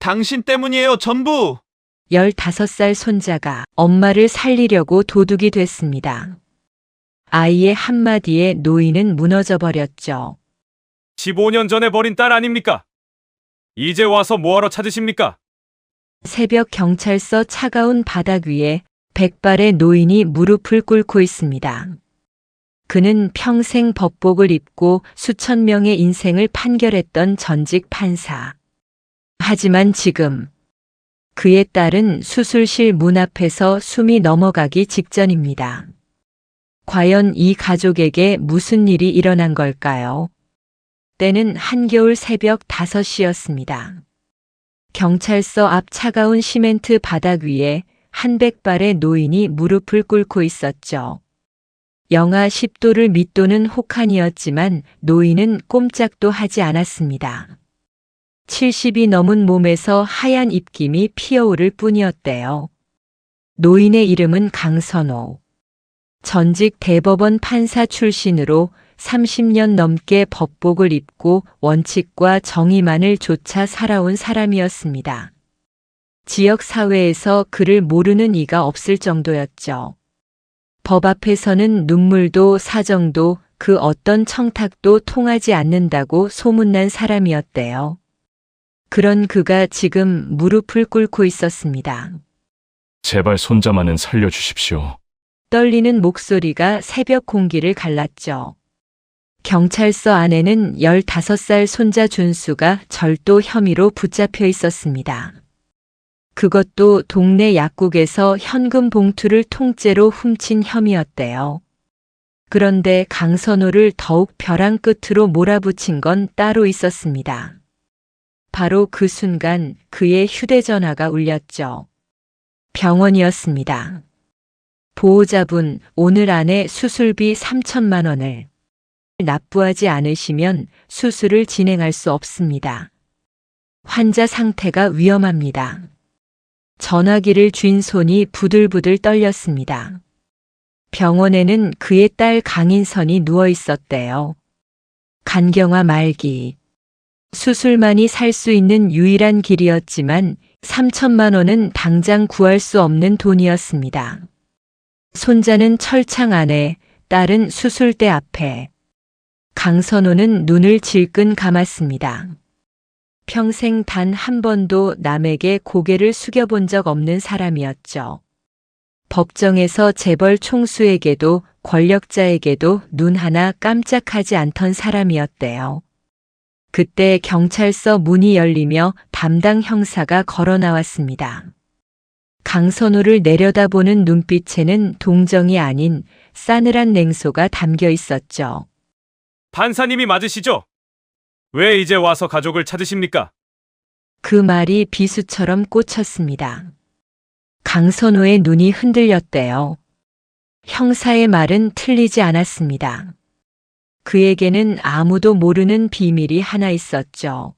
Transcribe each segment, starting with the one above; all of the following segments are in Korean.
당신 때문이에요, 전부! 15살 손자가 엄마를 살리려고 도둑이 됐습니다. 아이의 한마디에 노인은 무너져 버렸죠. 15년 전에 버린 딸 아닙니까? 이제 와서 뭐하러 찾으십니까? 새벽 경찰서 차가운 바닥 위에 백발의 노인이 무릎을 꿇고 있습니다. 그는 평생 법복을 입고 수천 명의 인생을 판결했던 전직 판사. 하지만 지금 그의 딸은 수술실 문 앞에서 숨이 넘어가기 직전입니다. 과연 이 가족에게 무슨 일이 일어난 걸까요? 때는 한겨울 새벽 5시였습니다. 경찰서 앞 차가운 시멘트 바닥 위에 한 백발의 노인이 무릎을 꿇고 있었죠. 영하 10도를 밑도는 혹한이었지만 노인은 꼼짝도 하지 않았습니다. 70이 넘은 몸에서 하얀 입김이 피어오를 뿐이었대요. 노인의 이름은 강선호. 전직 대법원 판사 출신으로 30년 넘게 법복을 입고 원칙과 정의만을 좇아 살아온 사람이었습니다. 지역 사회에서 그를 모르는 이가 없을 정도였죠. 법 앞에서는 눈물도 사정도 그 어떤 청탁도 통하지 않는다고 소문난 사람이었대요. 그런 그가 지금 무릎을 꿇고 있었습니다. 제발 손자만은 살려주십시오. 떨리는 목소리가 새벽 공기를 갈랐죠. 경찰서 안에는 15살 손자 준수가 절도 혐의로 붙잡혀 있었습니다. 그것도 동네 약국에서 현금 봉투를 통째로 훔친 혐의였대요. 그런데 강선호를 더욱 벼랑 끝으로 몰아붙인 건 따로 있었습니다. 바로 그 순간 그의 휴대전화가 울렸죠. 병원이었습니다. 보호자분, 오늘 안에 수술비 3천만 원을 납부하지 않으시면 수술을 진행할 수 없습니다. 환자 상태가 위험합니다. 전화기를 쥔 손이 부들부들 떨렸습니다. 병원에는 그의 딸 강인선이 누워 있었대요. 간경화 말기. 수술만이 살 수 있는 유일한 길이었지만 3천만 원은 당장 구할 수 없는 돈이었습니다. 손자는 철창 안에, 딸은 수술대 앞에. 강선호는 눈을 질끈 감았습니다. 평생 단 한 번도 남에게 고개를 숙여본 적 없는 사람이었죠. 법정에서 재벌 총수에게도 권력자에게도 눈 하나 깜짝하지 않던 사람이었대요. 그때 경찰서 문이 열리며 담당 형사가 걸어 나왔습니다. 강선호를 내려다보는 눈빛에는 동정이 아닌 싸늘한 냉소가 담겨 있었죠. 판사님이 맞으시죠? 왜 이제 와서 가족을 찾으십니까? 그 말이 비수처럼 꽂혔습니다. 강선호의 눈이 흔들렸대요. 형사의 말은 틀리지 않았습니다. 그에게는 아무도 모르는 비밀이 하나 있었죠.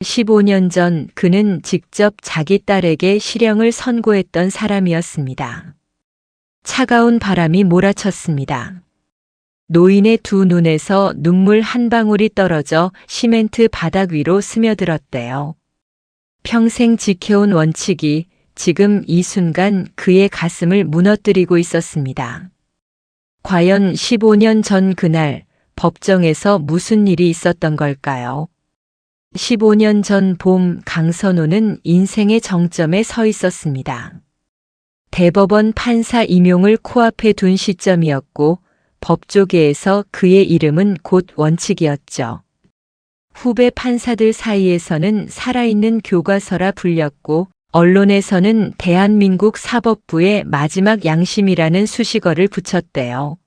15년 전 그는 직접 자기 딸에게 실형을 선고했던 사람이었습니다. 차가운 바람이 몰아쳤습니다. 노인의 두 눈에서 눈물 한 방울이 떨어져 시멘트 바닥 위로 스며들었대요. 평생 지켜온 원칙이 지금 이 순간 그의 가슴을 무너뜨리고 있었습니다. 과연 15년 전 그날 법정에서 무슨 일이 있었던 걸까요? 15년 전 봄 강선호는 인생의 정점에 서 있었습니다. 대법원 판사 임용을 코앞에 둔 시점이었고 법조계에서 그의 이름은 곧 원칙이었죠. 후배 판사들 사이에서는 살아있는 교과서라 불렸고 언론에서는 대한민국 사법부의 마지막 양심이라는 수식어를 붙였대요.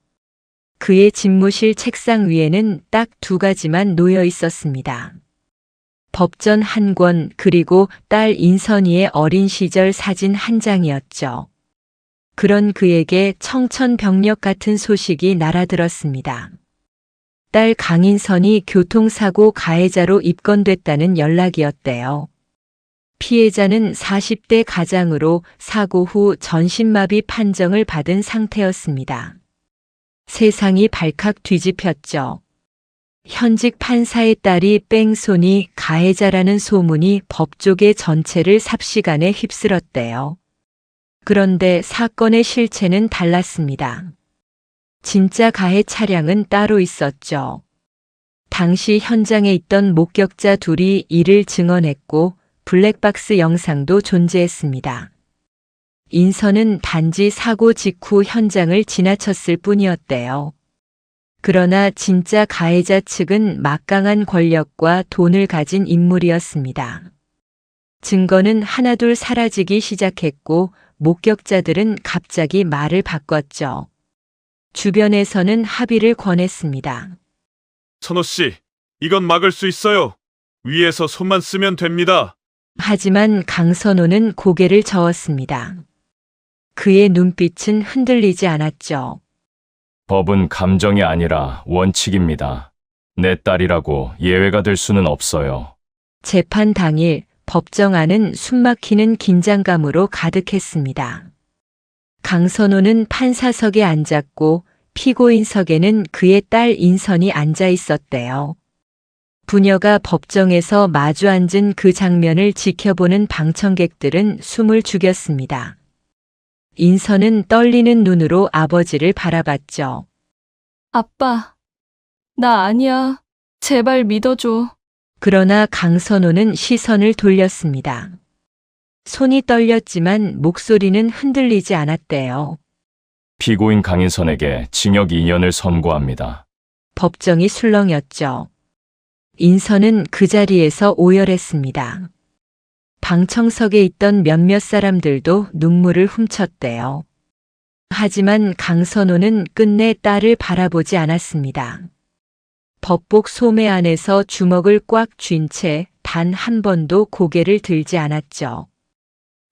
그의 집무실 책상 위에는 딱 2가지만 놓여 있었습니다. 법전 한 권 그리고 딸 인선이의 어린 시절 사진 한 장이었죠. 그런 그에게 청천벽력 같은 소식이 날아들었습니다. 딸 강인선이 교통사고 가해자로 입건됐다는 연락이었대요. 피해자는 40대 가장으로 사고 후 전신마비 판정을 받은 상태였습니다. 세상이 발칵 뒤집혔죠. 현직 판사의 딸이 뺑소니 가해자라는 소문이 법조계 전체를 삽시간에 휩쓸었대요. 그런데 사건의 실체는 달랐습니다. 진짜 가해 차량은 따로 있었죠. 당시 현장에 있던 목격자 둘이 이를 증언했고 블랙박스 영상도 존재했습니다. 인선은 단지 사고 직후 현장을 지나쳤을 뿐이었대요. 그러나 진짜 가해자 측은 막강한 권력과 돈을 가진 인물이었습니다. 증거는 하나둘 사라지기 시작했고 목격자들은 갑자기 말을 바꿨죠. 주변에서는 합의를 권했습니다. 선호 씨, 이건 막을 수 있어요. 위에서 손만 쓰면 됩니다. 하지만 강선호는 고개를 저었습니다. 그의 눈빛은 흔들리지 않았죠. 법은 감정이 아니라 원칙입니다. 내 딸이라고 예외가 될 수는 없어요. 재판 당일 법정 안은 숨막히는 긴장감으로 가득했습니다. 강선호는 판사석에 앉았고 피고인석에는 그의 딸 인선이 앉아 있었대요. 부녀가 법정에서 마주 앉은 그 장면을 지켜보는 방청객들은 숨을 죽였습니다. 인선은 떨리는 눈으로 아버지를 바라봤죠. 아빠, 나 아니야. 제발 믿어줘. 그러나 강선호는 시선을 돌렸습니다. 손이 떨렸지만 목소리는 흔들리지 않았대요. 피고인 강인선에게 징역 2년을 선고합니다. 법정이 술렁였죠. 인선은 그 자리에서 오열했습니다. 방청석에 있던 몇몇 사람들도 눈물을 훔쳤대요. 하지만 강선호는 끝내 딸을 바라보지 않았습니다. 법복 소매 안에서 주먹을 꽉 쥔 채 단 한 번도 고개를 들지 않았죠.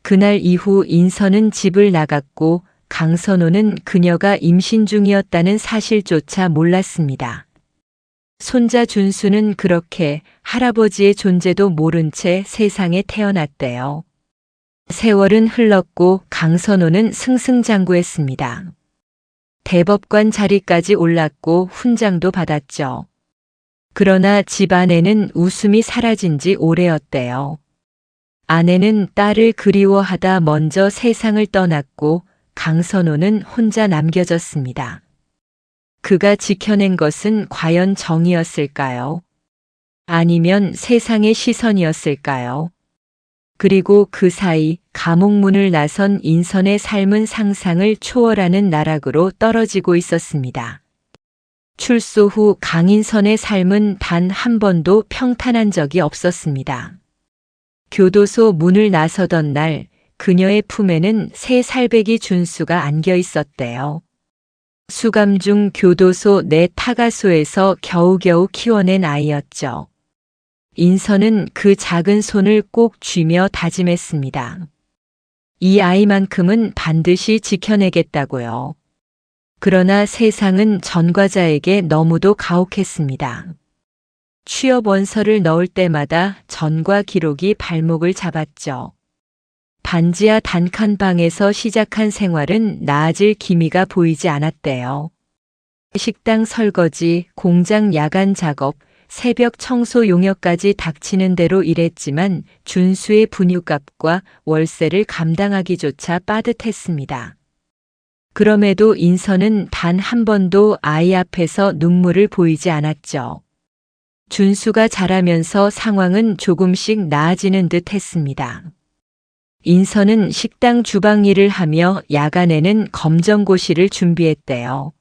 그날 이후 인선은 집을 나갔고 강선호는 그녀가 임신 중이었다는 사실조차 몰랐습니다. 손자 준수는 그렇게 할아버지의 존재도 모른 채 세상에 태어났대요. 세월은 흘렀고 강선호는 승승장구했습니다. 대법관 자리까지 올랐고 훈장도 받았죠. 그러나 집안에는 웃음이 사라진 지 오래였대요. 아내는 딸을 그리워하다 먼저 세상을 떠났고 강선호는 혼자 남겨졌습니다. 그가 지켜낸 것은 과연 정의였을까요? 아니면 세상의 시선이었을까요? 그리고 그 사이 감옥문을 나선 인선의 삶은 상상을 초월하는 나락으로 떨어지고 있었습니다. 출소 후 강인선의 삶은 단 한 번도 평탄한 적이 없었습니다. 교도소 문을 나서던 날 그녀의 품에는 새 살배기 준수가 안겨 있었대요. 수감 중 교도소 내 타가소에서 겨우겨우 키워낸 아이였죠. 인선은 그 작은 손을 꼭 쥐며 다짐했습니다. 이 아이만큼은 반드시 지켜내겠다고요. 그러나 세상은 전과자에게 너무도 가혹했습니다. 취업 원서를 넣을 때마다 전과 기록이 발목을 잡았죠. 반지하 단칸방에서 시작한 생활은 나아질 기미가 보이지 않았대요. 식당 설거지, 공장 야간 작업, 새벽 청소 용역까지 닥치는 대로 일했지만 준수의 분유값과 월세를 감당하기조차 빠듯했습니다. 그럼에도 인선은 단 한 번도 아이 앞에서 눈물을 보이지 않았죠. 준수가 자라면서 상황은 조금씩 나아지는 듯 했습니다. 인선은 식당 주방 일을 하며 야간에는 검정고시를 준비했대요.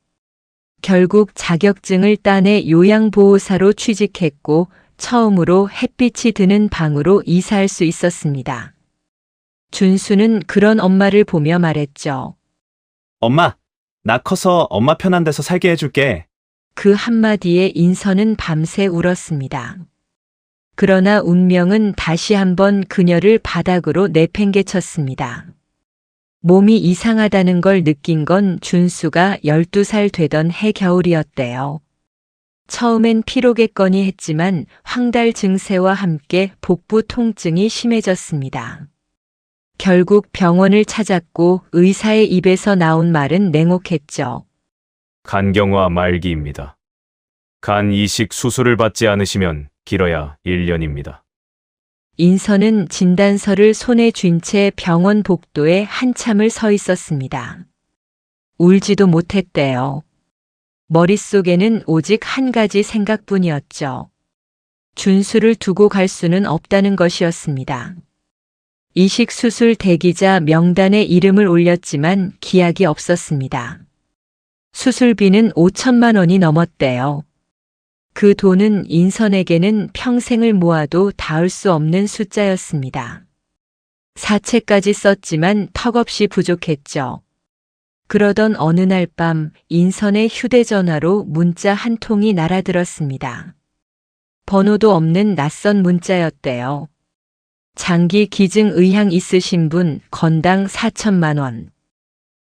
결국 자격증을 따내 요양보호사로 취직했고 처음으로 햇빛이 드는 방으로 이사할 수 있었습니다. 준수는 그런 엄마를 보며 말했죠. 엄마, 나 커서 엄마 편한 데서 살게 해줄게. 그 한마디에 인선은 밤새 울었습니다. 그러나 운명은 다시 한번 그녀를 바닥으로 내팽개쳤습니다. 몸이 이상하다는 걸 느낀 건 준수가 12살 되던 해 겨울이었대요. 처음엔 피로겠거니 했지만 황달 증세와 함께 복부 통증이 심해졌습니다. 결국 병원을 찾았고 의사의 입에서 나온 말은 냉혹했죠. 간경화 말기입니다. 간 이식 수술을 받지 않으시면 길어야 1년입니다. 인선은 진단서를 손에 쥔 채 병원 복도에 한참을 서 있었습니다. 울지도 못했대요. 머릿속에는 오직 한 가지 생각뿐이었죠. 준수를 두고 갈 수는 없다는 것이었습니다. 이식 수술 대기자 명단에 이름을 올렸지만 기약이 없었습니다. 수술비는 5천만 원이 넘었대요. 그 돈은 인선에게는 평생을 모아도 닿을 수 없는 숫자였습니다. 사채까지 썼지만 턱없이 부족했죠. 그러던 어느 날 밤 인선의 휴대전화로 문자 한 통이 날아들었습니다. 번호도 없는 낯선 문자였대요. 장기 기증 의향 있으신 분 건당 4천만 원.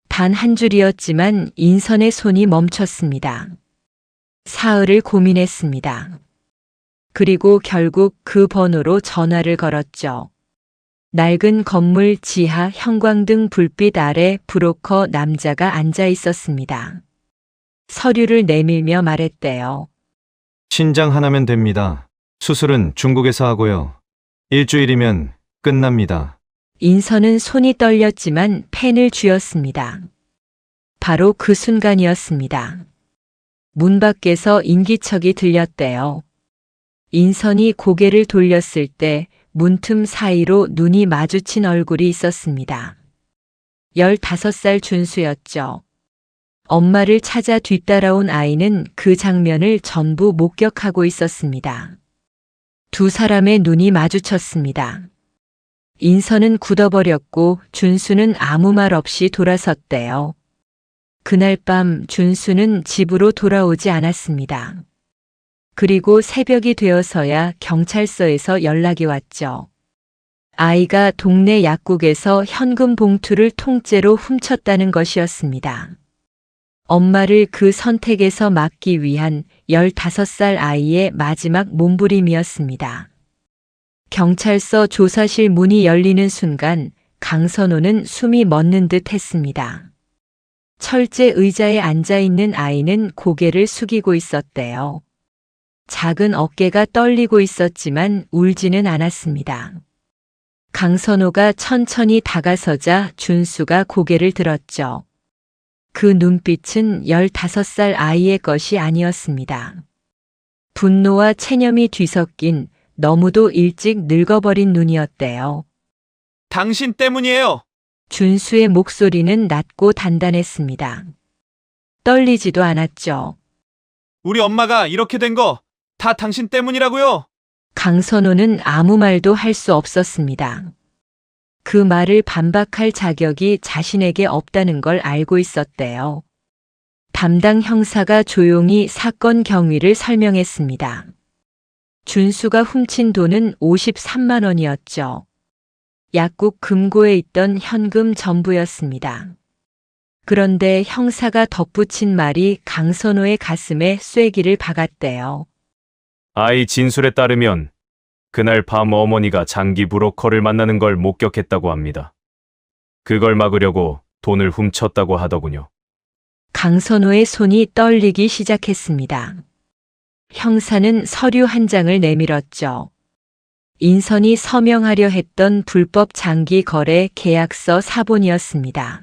단 한 줄이었지만 인선의 손이 멈췄습니다. 사흘을 고민했습니다. 그리고 결국 그 번호로 전화를 걸었죠. 낡은 건물 지하 형광등 불빛 아래 브로커 남자가 앉아 있었습니다. 서류를 내밀며 말했대요. 신장 하나면 됩니다. 수술은 중국에서 하고요. 일주일이면 끝납니다. 인선은 손이 떨렸지만 펜을 쥐었습니다. 바로 그 순간이었습니다. 문 밖에서 인기척이 들렸대요. 인선이 고개를 돌렸을 때 문틈 사이로 눈이 마주친 얼굴이 있었습니다. 15살 준수였죠. 엄마를 찾아 뒤따라온 아이는 그 장면을 전부 목격하고 있었습니다. 두 사람의 눈이 마주쳤습니다. 인선은 굳어버렸고 준수는 아무 말 없이 돌아섰대요. 그날 밤 준수는 집으로 돌아오지 않았습니다. 그리고 새벽이 되어서야 경찰서에서 연락이 왔죠. 아이가 동네 약국에서 현금 봉투를 통째로 훔쳤다는 것이었습니다. 엄마를 그 선택에서 막기 위한 15살 아이의 마지막 몸부림이었습니다. 경찰서 조사실 문이 열리는 순간 강선호는 숨이 멎는 듯 했습니다. 철제 의자에 앉아있는 아이는 고개를 숙이고 있었대요. 작은 어깨가 떨리고 있었지만 울지는 않았습니다. 강선호가 천천히 다가서자 준수가 고개를 들었죠. 그 눈빛은 15살 아이의 것이 아니었습니다. 분노와 체념이 뒤섞인 너무도 일찍 늙어버린 눈이었대요. 당신 때문이에요. 준수의 목소리는 낮고 단단했습니다. 떨리지도 않았죠. 우리 엄마가 이렇게 된 거 다 당신 때문이라고요. 강선호는 아무 말도 할 수 없었습니다. 그 말을 반박할 자격이 자신에게 없다는 걸 알고 있었대요. 담당 형사가 조용히 사건 경위를 설명했습니다. 준수가 훔친 돈은 53만 원이었죠. 약국 금고에 있던 현금 전부였습니다. 그런데 형사가 덧붙인 말이 강선호의 가슴에 쐐기를 박았대요. 아이 진술에 따르면 그날 밤 어머니가 장기 브로커를 만나는 걸 목격했다고 합니다. 그걸 막으려고 돈을 훔쳤다고 하더군요. 강선호의 손이 떨리기 시작했습니다. 형사는 서류 한 장을 내밀었죠. 인선이 서명하려 했던 불법 장기 거래 계약서 사본이었습니다.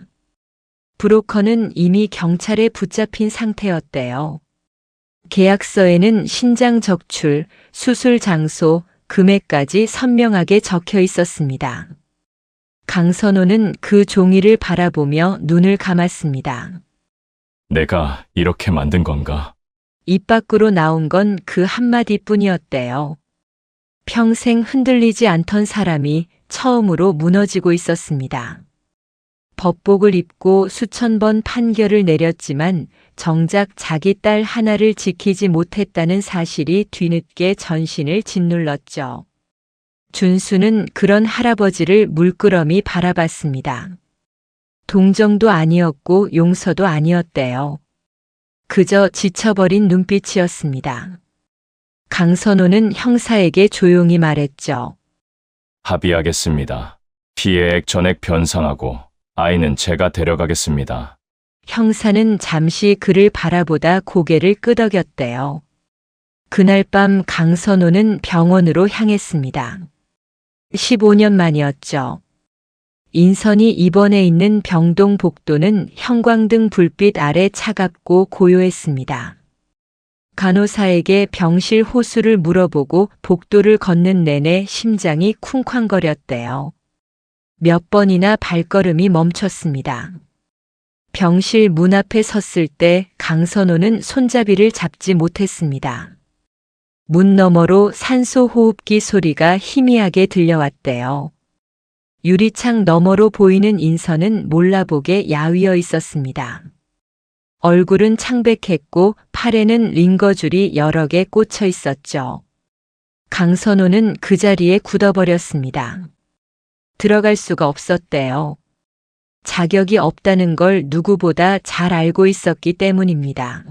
브로커는 이미 경찰에 붙잡힌 상태였대요. 계약서에는 신장 적출, 수술 장소, 금액까지 선명하게 적혀 있었습니다. 강선호는 그 종이를 바라보며 눈을 감았습니다. 내가 이렇게 만든 건가? 입 밖으로 나온 건 그 한마디뿐이었대요. 평생 흔들리지 않던 사람이 처음으로 무너지고 있었습니다. 법복을 입고 수천 번 판결을 내렸지만 정작 자기 딸 하나를 지키지 못했다는 사실이 뒤늦게 전신을 짓눌렀죠. 준수는 그런 할아버지를 물끄러미 바라봤습니다. 동정도 아니었고 용서도 아니었대요. 그저 지쳐버린 눈빛이었습니다. 강선호는 형사에게 조용히 말했죠. 합의하겠습니다. 피해액 전액 변상하고 아이는 제가 데려가겠습니다. 형사는 잠시 그를 바라보다 고개를 끄덕였대요. 그날 밤 강선호는 병원으로 향했습니다. 15년 만이었죠. 인선이 입원해 있는 병동 복도는 형광등 불빛 아래 차갑고 고요했습니다. 간호사에게 병실 호수를 물어보고 복도를 걷는 내내 심장이 쿵쾅거렸대요. 몇 번이나 발걸음이 멈췄습니다. 병실 문 앞에 섰을 때 강선호는 손잡이를 잡지 못했습니다. 문 너머로 산소 호흡기 소리가 희미하게 들려왔대요. 유리창 너머로 보이는 인선은 몰라보게 야위어 있었습니다. 얼굴은 창백했고 팔에는 링거줄이 여러 개 꽂혀 있었죠. 강선호는 그 자리에 굳어버렸습니다. 들어갈 수가 없었대요. 자격이 없다는 걸 누구보다 잘 알고 있었기 때문입니다.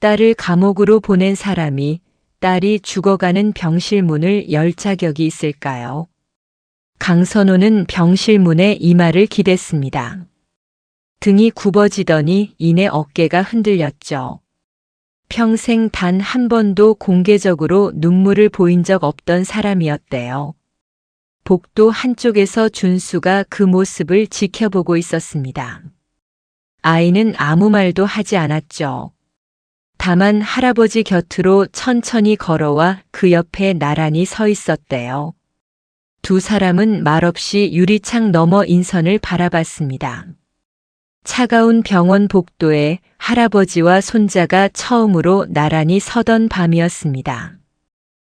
딸을 감옥으로 보낸 사람이 딸이 죽어가는 병실 문을 열 자격이 있을까요? 강선호는 병실 문에 이마를 기댔습니다. 등이 굽어지더니 이내 어깨가 흔들렸죠. 평생 단 한 번도 공개적으로 눈물을 보인 적 없던 사람이었대요. 복도 한쪽에서 준수가 그 모습을 지켜보고 있었습니다. 아이는 아무 말도 하지 않았죠. 다만 할아버지 곁으로 천천히 걸어와 그 옆에 나란히 서 있었대요. 두 사람은 말없이 유리창 너머 인선을 바라봤습니다. 차가운 병원 복도에 할아버지와 손자가 처음으로 나란히 서던 밤이었습니다.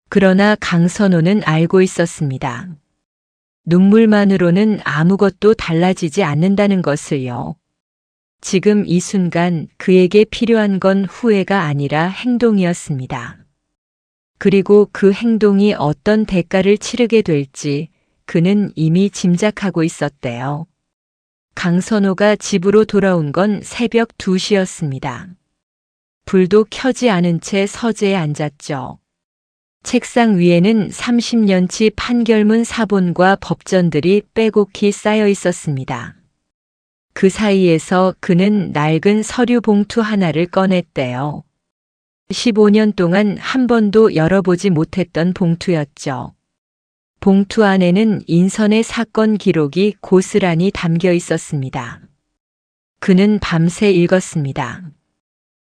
그러나 강선호는 알고 있었습니다. 눈물만으로는 아무것도 달라지지 않는다는 것을요. 지금 이 순간 그에게 필요한 건 후회가 아니라 행동이었습니다. 그리고 그 행동이 어떤 대가를 치르게 될지 그는 이미 짐작하고 있었대요. 강선호가 집으로 돌아온 건 새벽 2시였습니다. 불도 켜지 않은 채 서재에 앉았죠. 책상 위에는 30년치 판결문 사본과 법전들이 빼곡히 쌓여 있었습니다. 그 사이에서 그는 낡은 서류 봉투 하나를 꺼냈대요. 15년 동안 한 번도 열어보지 못했던 봉투였죠. 봉투 안에는 인선의 사건 기록이 고스란히 담겨 있었습니다. 그는 밤새 읽었습니다.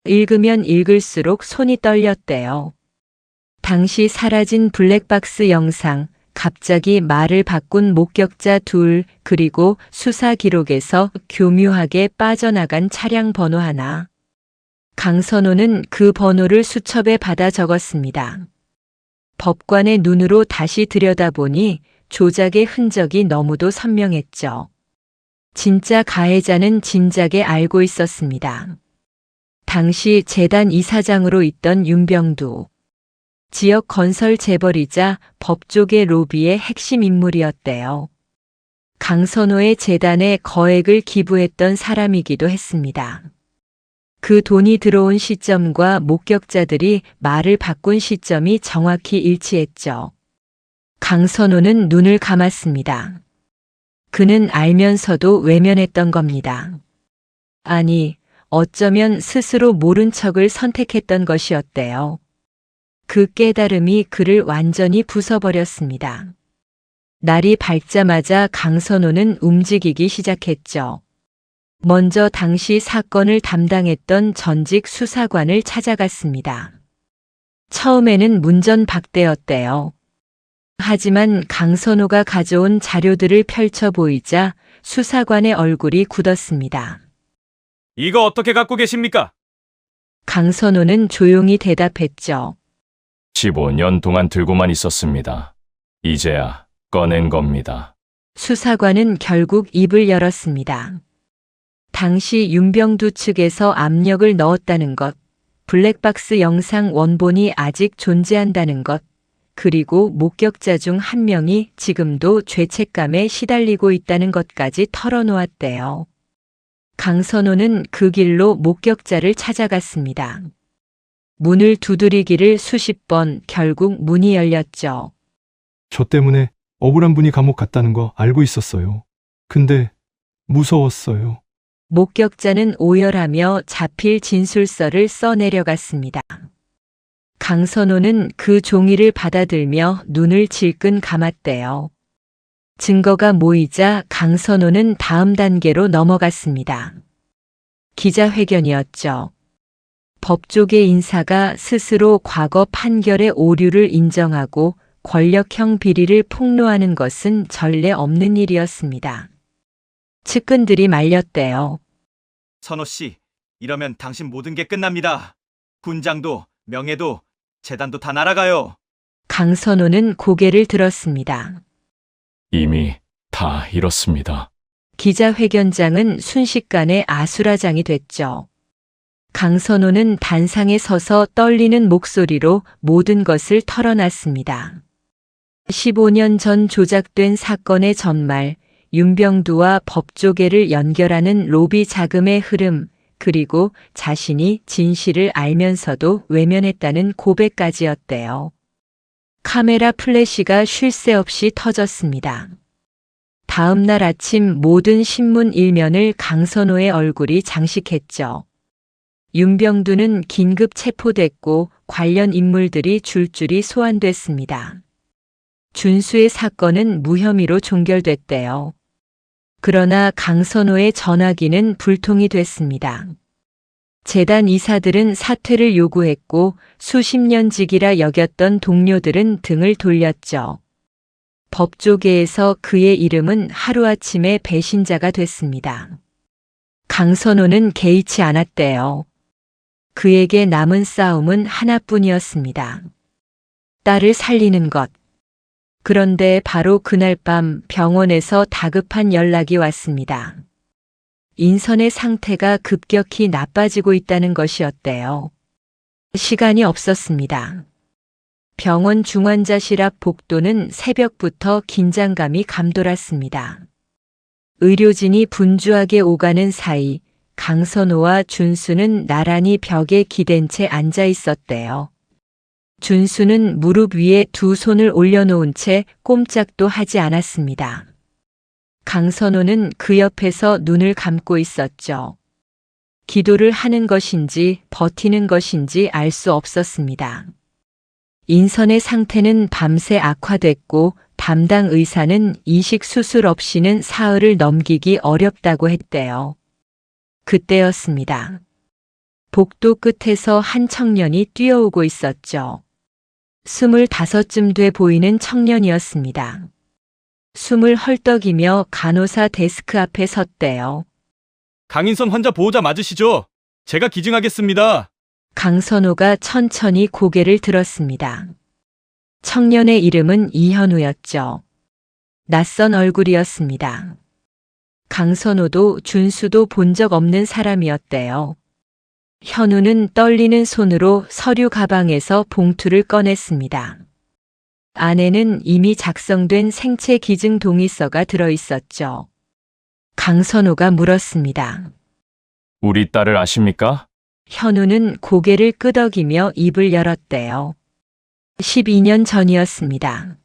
읽으면 읽을수록 손이 떨렸대요. 당시 사라진 블랙박스 영상, 갑자기 말을 바꾼 목격자 둘, 그리고 수사 기록에서 교묘하게 빠져나간 차량 번호 하나. 강선호는 그 번호를 수첩에 받아 적었습니다. 법관의 눈으로 다시 들여다보니 조작의 흔적이 너무도 선명했죠. 진짜 가해자는 진작에 알고 있었습니다. 당시 재단 이사장으로 있던 윤병두. 지역 건설 재벌이자 법조계 로비의 핵심 인물이었대요. 강선호의 재단에 거액을 기부했던 사람이기도 했습니다. 그 돈이 들어온 시점과 목격자들이 말을 바꾼 시점이 정확히 일치했죠. 강선호는 눈을 감았습니다. 그는 알면서도 외면했던 겁니다. 아니, 어쩌면 스스로 모른 척을 선택했던 것이었대요. 그 깨달음이 그를 완전히 부숴버렸습니다. 날이 밝자마자 강선호는 움직이기 시작했죠. 먼저 당시 사건을 담당했던 전직 수사관을 찾아갔습니다. 처음에는 문전박대였대요. 하지만 강선호가 가져온 자료들을 펼쳐 보이자 수사관의 얼굴이 굳었습니다. 이거 어떻게 갖고 계십니까? 강선호는 조용히 대답했죠. 15년 동안 들고만 있었습니다. 이제야 꺼낸 겁니다. 수사관은 결국 입을 열었습니다. 당시 윤병두 측에서 압력을 넣었다는 것, 블랙박스 영상 원본이 아직 존재한다는 것, 그리고 목격자 중 한 명이 지금도 죄책감에 시달리고 있다는 것까지 털어놓았대요. 강선호는 그 길로 목격자를 찾아갔습니다. 문을 두드리기를 수십 번, 결국 문이 열렸죠. 저 때문에 억울한 분이 감옥 갔다는 거 알고 있었어요. 근데 무서웠어요. 목격자는 오열하며 자필 진술서를 써내려갔습니다. 강선호는 그 종이를 받아들며 눈을 질끈 감았대요. 증거가 모이자 강선호는 다음 단계로 넘어갔습니다. 기자회견이었죠. 법조계 인사가 스스로 과거 판결의 오류를 인정하고 권력형 비리를 폭로하는 것은 전례 없는 일이었습니다. 측근들이 말렸대요. 선호 씨, 이러면 당신 모든 게 끝납니다. 군장도, 명예도, 재단도 다 날아가요. 강선호는 고개를 들었습니다. 이미 다 잃었습니다. 기자회견장은 순식간에 아수라장이 됐죠. 강선호는 단상에 서서 떨리는 목소리로 모든 것을 털어놨습니다. 15년 전 조작된 사건의 전말, 윤병두와 법조계를 연결하는 로비 자금의 흐름, 그리고 자신이 진실을 알면서도 외면했다는 고백까지였대요. 카메라 플래시가 쉴 새 없이 터졌습니다. 다음 날 아침 모든 신문 일면을 강선호의 얼굴이 장식했죠. 윤병두는 긴급 체포됐고 관련 인물들이 줄줄이 소환됐습니다. 준수의 사건은 무혐의로 종결됐대요. 그러나 강선호의 전화기는 불통이 됐습니다. 재단 이사들은 사퇴를 요구했고 수십 년 직이라 여겼던 동료들은 등을 돌렸죠. 법조계에서 그의 이름은 하루아침에 배신자가 됐습니다. 강선호는 개의치 않았대요. 그에게 남은 싸움은 하나뿐이었습니다. 딸을 살리는 것. 그런데 바로 그날 밤 병원에서 다급한 연락이 왔습니다. 인선의 상태가 급격히 나빠지고 있다는 것이었대요. 시간이 없었습니다. 병원 중환자실 앞 복도는 새벽부터 긴장감이 감돌았습니다. 의료진이 분주하게 오가는 사이 강선호와 준수는 나란히 벽에 기댄 채 앉아 있었대요. 준수는 무릎 위에 두 손을 올려놓은 채 꼼짝도 하지 않았습니다. 강선호는 그 옆에서 눈을 감고 있었죠. 기도를 하는 것인지 버티는 것인지 알 수 없었습니다. 인선의 상태는 밤새 악화됐고 담당 의사는 이식 수술 없이는 사흘을 넘기기 어렵다고 했대요. 그때였습니다. 복도 끝에서 한 청년이 뛰어오고 있었죠. 25쯤 돼 보이는 청년이었습니다. 숨을 헐떡이며 간호사 데스크 앞에 섰대요. 강인선 환자 보호자 맞으시죠? 제가 기증하겠습니다. 강선호가 천천히 고개를 들었습니다. 청년의 이름은 이현우였죠. 낯선 얼굴이었습니다. 강선호도 준수도 본 적 없는 사람이었대요. 현우는 떨리는 손으로 서류 가방에서 봉투를 꺼냈습니다. 안에는 이미 작성된 생체 기증 동의서가 들어 있었죠. 강선호가 물었습니다. 우리 딸을 아십니까? 현우는 고개를 끄덕이며 입을 열었대요. 12년 전이었습니다.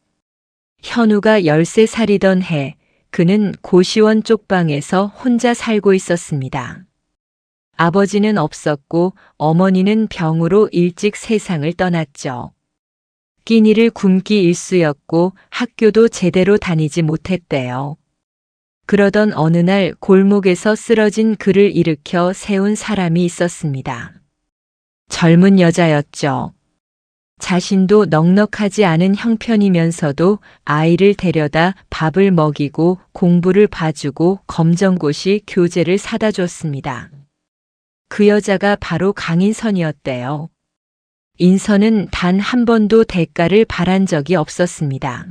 현우가 13살이던 해, 그는 고시원 쪽방에서 혼자 살고 있었습니다. 아버지는 없었고 어머니는 병으로 일찍 세상을 떠났죠. 끼니를 굶기 일쑤였고 학교도 제대로 다니지 못했대요. 그러던 어느 날 골목에서 쓰러진 그를 일으켜 세운 사람이 있었습니다. 젊은 여자였죠. 자신도 넉넉하지 않은 형편이면서도 아이를 데려다 밥을 먹이고 공부를 봐주고 검정고시 교재를 사다 줬습니다. 그 여자가 바로 강인선이었대요. 인선은 단 한 번도 대가를 바란 적이 없었습니다.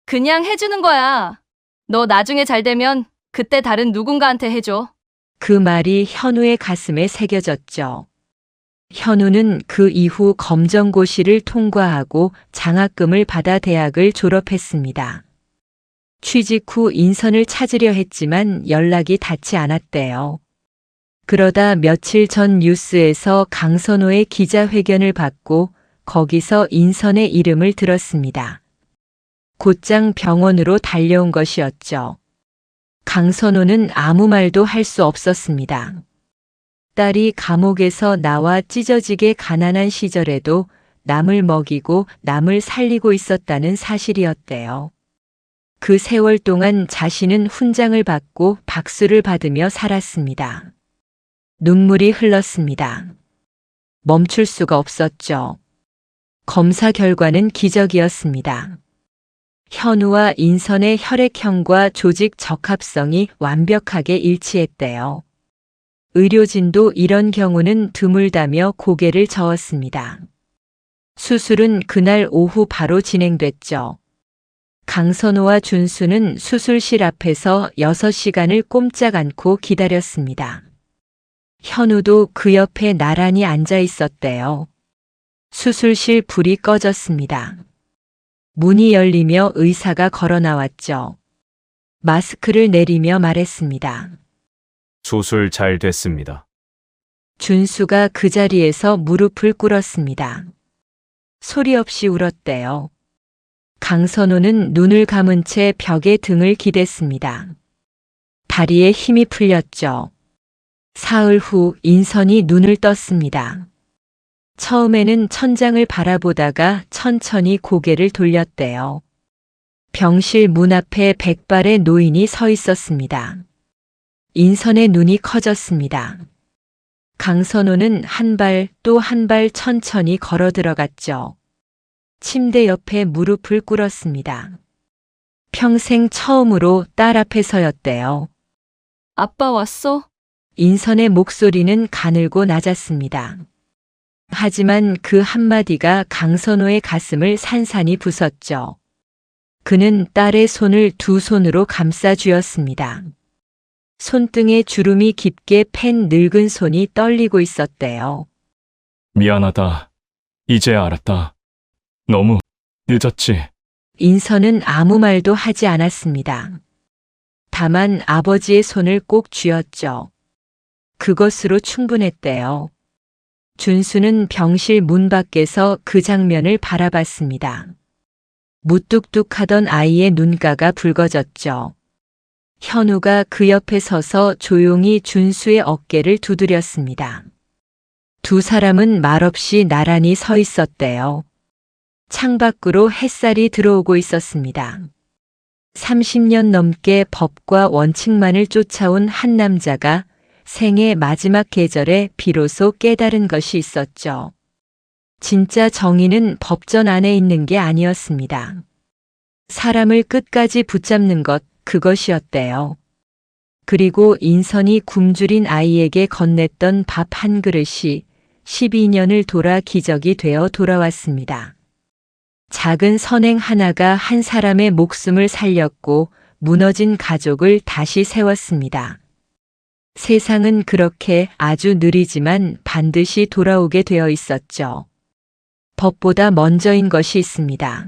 그냥 해주는 거야. 너 나중에 잘 되면 그때 다른 누군가한테 해줘. 그 말이 현우의 가슴에 새겨졌죠. 현우는 그 이후 검정고시를 통과하고 장학금을 받아 대학을 졸업했습니다. 취직 후 인선을 찾으려 했지만 연락이 닿지 않았대요. 그러다 며칠 전 뉴스에서 강선호의 기자회견을 받고 거기서 인선의 이름을 들었습니다. 곧장 병원으로 달려온 것이었죠. 강선호는 아무 말도 할 수 없었습니다. 딸이 감옥에서 나와 찢어지게 가난한 시절에도 남을 먹이고 남을 살리고 있었다는 사실이었대요. 그 세월 동안 자신은 훈장을 받고 박수를 받으며 살았습니다. 눈물이 흘렀습니다. 멈출 수가 없었죠. 검사 결과는 기적이었습니다. 현우와 인선의 혈액형과 조직 적합성이 완벽하게 일치했대요. 의료진도 이런 경우는 드물다며 고개를 저었습니다. 수술은 그날 오후 바로 진행됐죠. 강선호와 준수는 수술실 앞에서 6시간을 꼼짝 않고 기다렸습니다. 현우도 그 옆에 나란히 앉아 있었대요. 수술실 불이 꺼졌습니다. 문이 열리며 의사가 걸어 나왔죠. 마스크를 내리며 말했습니다. 수술 잘 됐습니다. 준수가 그 자리에서 무릎을 꿇었습니다. 소리 없이 울었대요. 강선호는 눈을 감은 채 벽에 등을 기댔습니다. 다리에 힘이 풀렸죠. 사흘 후 인선이 눈을 떴습니다. 처음에는 천장을 바라보다가 천천히 고개를 돌렸대요. 병실 문 앞에 백발의 노인이 서 있었습니다. 인선의 눈이 커졌습니다. 강선호는 한 발 또 한 발 천천히 걸어 들어갔죠. 침대 옆에 무릎을 꿇었습니다. 평생 처음으로 딸 앞에 서였대요. 아빠 왔어? 인선의 목소리는 가늘고 낮았습니다. 하지만 그 한마디가 강선호의 가슴을 산산이 부쉈죠. 그는 딸의 손을 두 손으로 감싸 쥐었습니다. 손등에 주름이 깊게 팬 늙은 손이 떨리고 있었대요. 미안하다. 이제 알았다. 너무 늦었지. 인선은 아무 말도 하지 않았습니다. 다만 아버지의 손을 꼭 쥐었죠. 그것으로 충분했대요. 준수는 병실 문 밖에서 그 장면을 바라봤습니다. 무뚝뚝하던 아이의 눈가가 붉어졌죠. 현우가 그 옆에 서서 조용히 준수의 어깨를 두드렸습니다. 두 사람은 말없이 나란히 서 있었대요. 창밖으로 햇살이 들어오고 있었습니다. 30년 넘게 법과 원칙만을 쫓아온 한 남자가 생의 마지막 계절에 비로소 깨달은 것이 있었죠. 진짜 정의는 법전 안에 있는 게 아니었습니다. 사람을 끝까지 붙잡는 것, 그것이었대요. 그리고 인선이 굶주린 아이에게 건넸던 밥 한 그릇이 12년을 돌아 기적이 되어 돌아왔습니다. 작은 선행 하나가 한 사람의 목숨을 살렸고 무너진 가족을 다시 세웠습니다. 세상은 그렇게 아주 느리지만 반드시 돌아오게 되어 있었죠. 법보다 먼저인 것이 있습니다.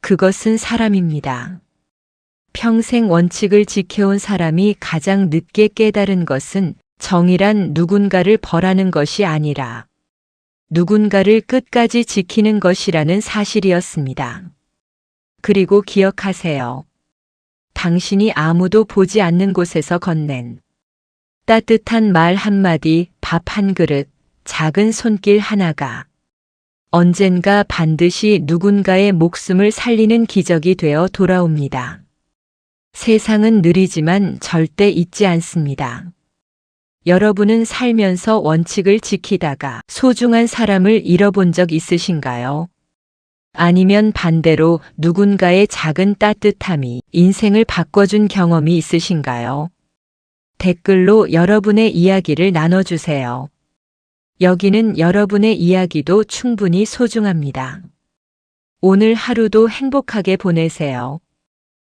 그것은 사람입니다. 평생 원칙을 지켜온 사람이 가장 늦게 깨달은 것은 정의란 누군가를 벌하는 것이 아니라 누군가를 끝까지 지키는 것이라는 사실이었습니다. 그리고 기억하세요. 당신이 아무도 보지 않는 곳에서 건넨 따뜻한 말 한마디, 밥 한 그릇, 작은 손길 하나가 언젠가 반드시 누군가의 목숨을 살리는 기적이 되어 돌아옵니다. 세상은 느리지만 절대 잊지 않습니다. 여러분은 살면서 원칙을 지키다가 소중한 사람을 잃어본 적 있으신가요? 아니면 반대로 누군가의 작은 따뜻함이 인생을 바꿔준 경험이 있으신가요? 댓글로 여러분의 이야기를 나눠주세요. 여기는 여러분의 이야기도 충분히 소중합니다. 오늘 하루도 행복하게 보내세요.